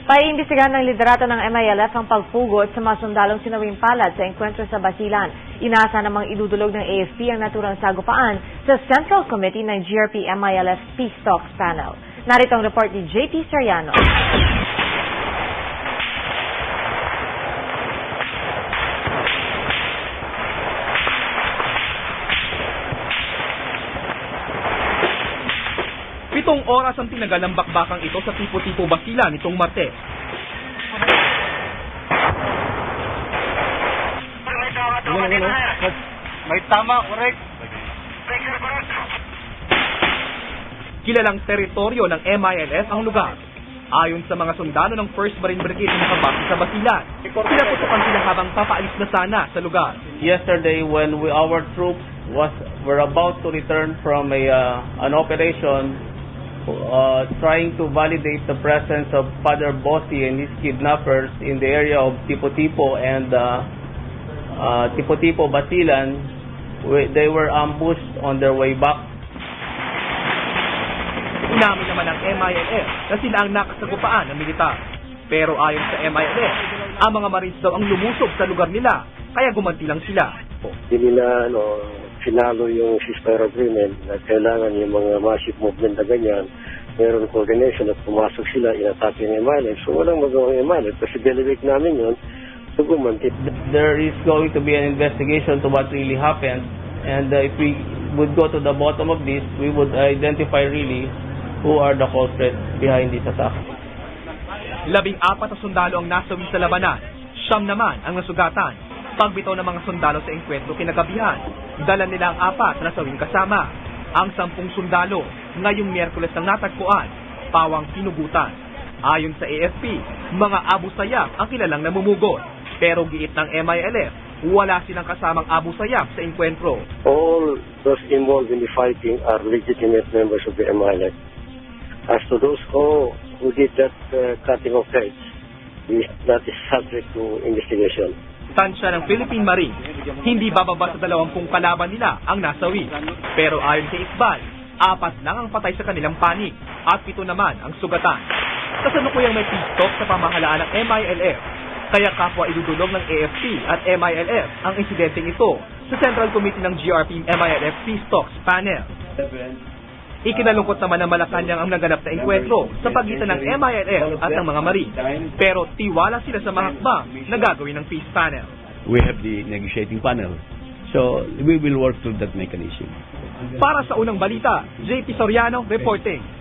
Paiimbestigahan ng liderato ng MILF ang pagpugod sa mga sundalong sinawing palad sa engkwentro sa Basilan. Inasa namang idudulog ng AFP ang naturang sagupaan sa Central Committee ng GRP-MILF Peace Talks Panel. Narito ang report ni JP Soriano. Pitong oras ang tinagal ng bakbakang ito sa Tipo-Tipo Basilan nitong Martes. May tama, correct. Kilalang teritoryo ng MILF ang lugar. Ayon sa mga sundalo ng 1st Marine Brigade na nakabase sa Basilan, pinaputukan sila habang papaalis na sana sa lugar. Yesterday, when our troops were about to return from an operation trying to validate the presence of Father Bossi and his kidnappers in the area of Tipo-Tipo and Tipo-Tipo Basilan, they were ambushed on their way back. Inamin naman ng MILF na sila ang nakasagupaan ng militar. Pero ayon sa MILF, ang mga Marines daw ang lumusog sa lugar nila, kaya gumanti lang sila. Hindi nila finalo yung ceasefire agreement na kailangan yung mga massive movement na ganyan, meron coordination at pumasok sila, inatake ng MILF. So walang magawang MILF kasi delegate namin yun, so gumanti. There is going to be an investigation to what really happened, and if we would go to the bottom of this, we would identify really who are the culprits behind this attack. 14 na sundalo ang nasawi sa labanan, 9 naman ang nasugatan. Pagbitaw ng mga sundalo sa engkwentro kinagabihan, dala nila ang 4 na nasawing kasama. Ang 10 sundalo, ngayong Miyerkules nang natagpuan, pawang pinugutan. Ayon sa AFP, mga Abu Sayyaf ang kilalang namumugot. Pero giit ng MILF, wala silang kasamang Abu Sayyaf sa engkwentro. All those involved in the fighting are legitimate members of the MILF. As to those who did that cutting of heads, that is subject to investigation. Tansya ng Philippine Marines, hindi bababa sa 20 kalaban nila ang nasawi. Pero ayon kay Isbal, 4 lang ang patay sa kanilang panig at 7 naman ang sugatan. Kasalukuyang may peace talk sa pamahalaan ng MILF, kaya kapwa idudulog ng AFP at MILF ang insidenteng ito sa Central Committee ng GRP-MILF Peace Talks Panel. Ikinalungkot naman ng Malacanang ang naganap na engkwentro sa pagitan ng MILF at ng mga Marines. Pero tiwala sila sa mga hakbang na gagawin ng peace panel. We have the negotiating panel, so we will work through that mechanism. Para sa unang balita, JP Soriano reporting.